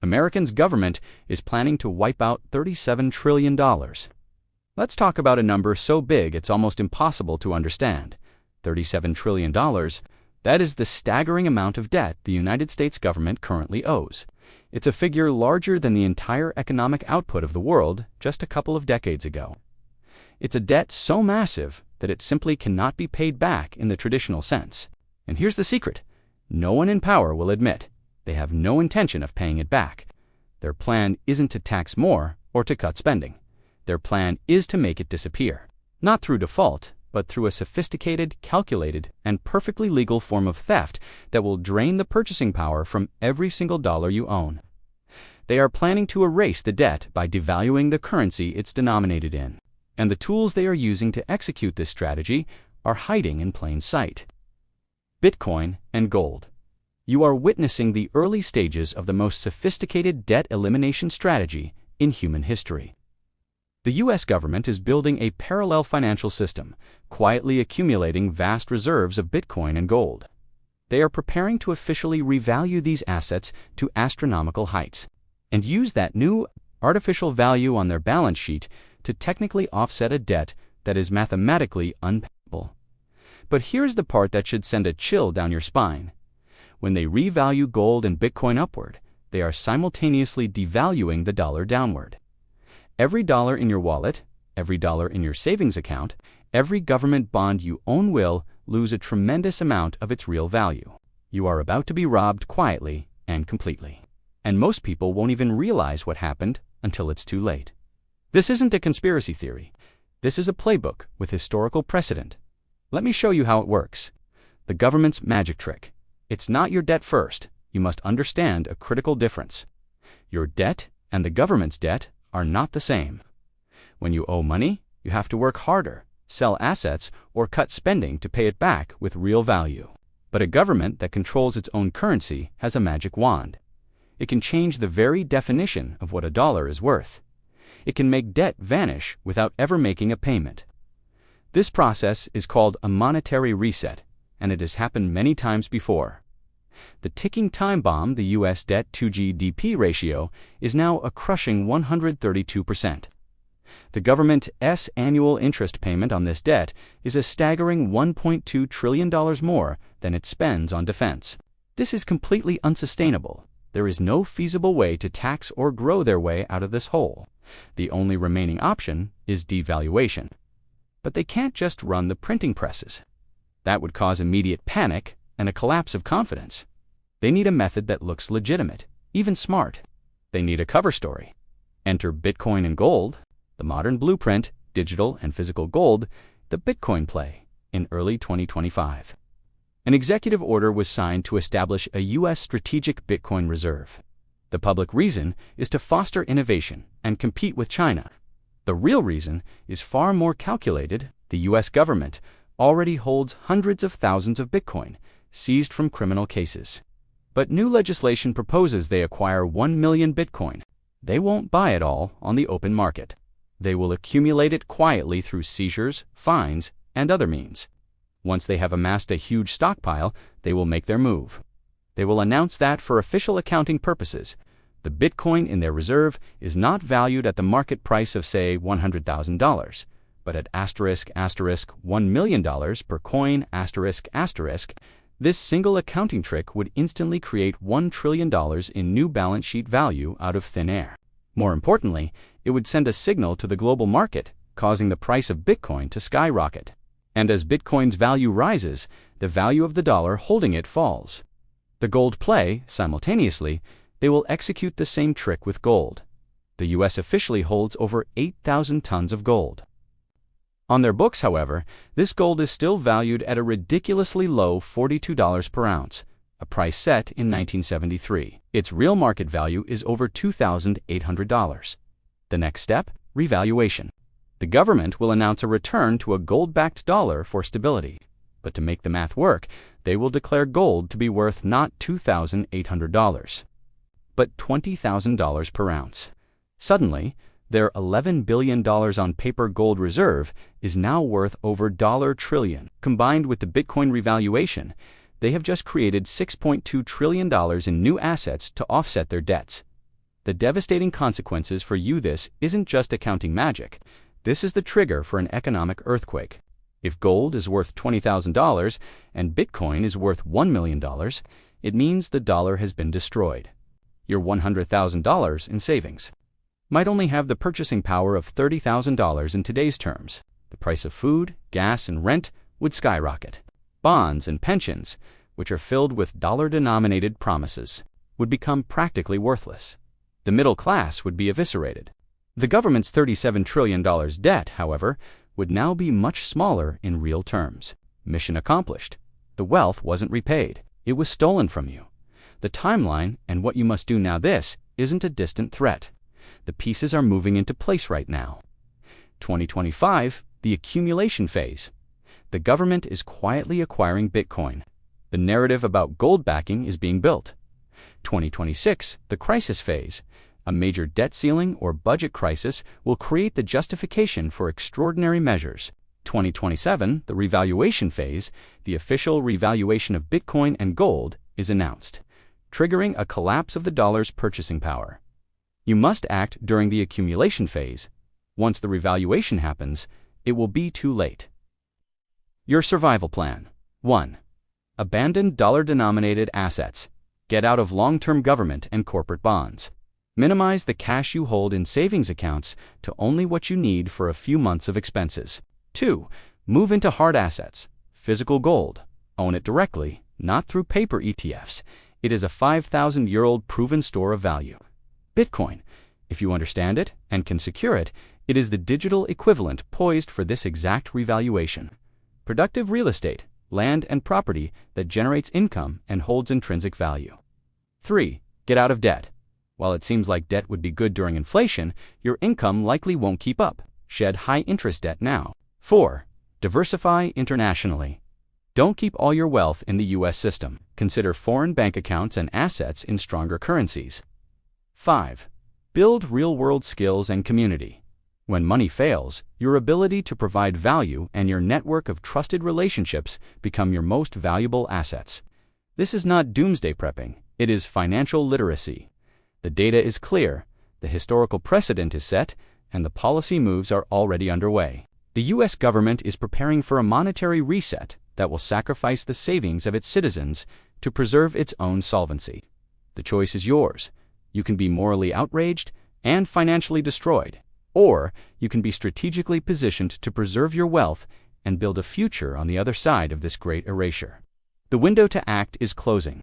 America's government is planning to wipe out $37 trillion. Let's talk about a number so big it's almost impossible to understand. $37 trillion, that is the staggering amount of debt the United States government currently owes. It's a figure larger than the entire economic output of the world just a couple of decades ago. It's a debt so massive that it simply cannot be paid back in the traditional sense. And here's the secret. No one in power will admit they have no intention of paying it back. Their plan isn't to tax more or to cut spending. Their plan is to make it disappear. Not through default, but through a sophisticated, calculated, and perfectly legal form of theft that will drain the purchasing power from every single dollar you own. They are planning to erase the debt by devaluing the currency it's denominated in. And the tools they are using to execute this strategy are hiding in plain sight. Bitcoin and gold. You are witnessing the early stages of the most sophisticated debt elimination strategy in human history. The U.S. government is building a parallel financial system, quietly accumulating vast reserves of Bitcoin and gold. They are preparing to officially revalue these assets to astronomical heights and use that new artificial value on their balance sheet to technically offset a debt that is mathematically unpayable. But here's the part that should send a chill down your spine. When they revalue gold and Bitcoin upward, they are simultaneously devaluing the dollar downward. Every dollar in your wallet, every dollar in your savings account, every government bond you own will lose a tremendous amount of its real value. You are about to be robbed quietly and completely. And most people won't even realize what happened until it's too late. This isn't a conspiracy theory. This is a playbook with historical precedent. Let me show you how it works. The government's magic trick. It's not your debt first. You must understand a critical difference. Your debt and the government's debt are not the same. When you owe money, you have to work harder, sell assets, or cut spending to pay it back with real value. But a government that controls its own currency has a magic wand. It can change the very definition of what a dollar is worth. It can make debt vanish without ever making a payment. This process is called a monetary reset, and it has happened many times before. The ticking time bomb, the U.S. debt to GDP ratio, is now a crushing 132%. The government's annual interest payment on this debt is a staggering $1.2 trillion more than it spends on defense. This is completely unsustainable. There is no feasible way to tax or grow their way out of this hole. The only remaining option is devaluation. But they can't just run the printing presses. That would cause immediate panic and a collapse of confidence. They need a method that looks legitimate, even smart. They need a cover story. Enter Bitcoin and gold, the modern blueprint, digital and physical gold, the Bitcoin play, in early 2025. An executive order was signed to establish a U.S. strategic Bitcoin reserve. The public reason is to foster innovation and compete with China. The real reason is far more calculated. The U.S. government already holds hundreds of thousands of Bitcoin, seized from criminal cases. But new legislation proposes they acquire 1 million Bitcoin. They won't buy it all on the open market. They will accumulate it quietly through seizures, fines, and other means. Once they have amassed a huge stockpile, they will make their move. They will announce that for official accounting purposes, the Bitcoin in their reserve is not valued at the market price of, say, $100,000, but at $*$1 million per coin ***. This single accounting trick would instantly create $1 trillion in new balance sheet value out of thin air. More importantly, it would send a signal to the global market, causing the price of Bitcoin to skyrocket. And as Bitcoin's value rises, the value of the dollar holding it falls. The gold play, simultaneously, they will execute the same trick with gold. The U.S. officially holds over 8,000 tons of gold. On their books, however, this gold is still valued at a ridiculously low $42 per ounce, a price set in 1973. Its real market value is over $2,800. The next step? Revaluation. The government will announce a return to a gold-backed dollar for stability. But to make the math work, they will declare gold to be worth not $2,800, but $20,000 per ounce. Suddenly, their $11 billion on paper gold reserve is now worth over $1 trillion. Combined with the Bitcoin revaluation, they have just created $6.2 trillion in new assets to offset their debts. The devastating consequences for you. This isn't just accounting magic. This is the trigger for an economic earthquake. If gold is worth $20,000 and Bitcoin is worth $1 million, it means the dollar has been destroyed. Your $100,000 in savings might only have the purchasing power of $30,000 in today's terms. The price of food, gas, and rent would skyrocket. Bonds and pensions, which are filled with dollar-denominated promises, would become practically worthless. The middle class would be eviscerated. The government's $37 trillion debt, however, would now be much smaller in real terms. Mission accomplished. The wealth wasn't repaid. It was stolen from you. The timeline and what you must do now. This isn't a distant threat. The pieces are moving into place right now. 2025, the accumulation phase. The government is quietly acquiring Bitcoin. The narrative about gold backing is being built. 2026, the crisis phase. A major debt ceiling or budget crisis will create the justification for extraordinary measures. 2027, the revaluation phase. The official revaluation of Bitcoin and gold is announced, triggering a collapse of the dollar's purchasing power. You must act during the accumulation phase. Once the revaluation happens, it will be too late. Your survival plan. 1. Abandon dollar-denominated assets. Get out of long-term government and corporate bonds. Minimize the cash you hold in savings accounts to only what you need for a few months of expenses. 2. Move into hard assets. Physical gold. Own it directly, not through paper ETFs. It is a 5,000-year-old proven store of value. Bitcoin. If you understand it and can secure it, it is the digital equivalent poised for this exact revaluation. Productive real estate, land and property that generates income and holds intrinsic value. 3. Get out of debt. While it seems like debt would be good during inflation, your income likely won't keep up. Shed high-interest debt now. 4. Diversify internationally. Don't keep all your wealth in the U.S. system. Consider foreign bank accounts and assets in stronger currencies. 5. Build real-world skills and community. When money fails, your ability to provide value and your network of trusted relationships become your most valuable assets. This is not doomsday prepping. It is financial literacy. The data is clear, the historical precedent is set, and the policy moves are already underway. The U.S. government is preparing for a monetary reset that will sacrifice the savings of its citizens to preserve its own solvency. The choice is yours. You can be morally outraged and financially destroyed, or you can be strategically positioned to preserve your wealth and build a future on the other side of this great erasure. The window to act is closing.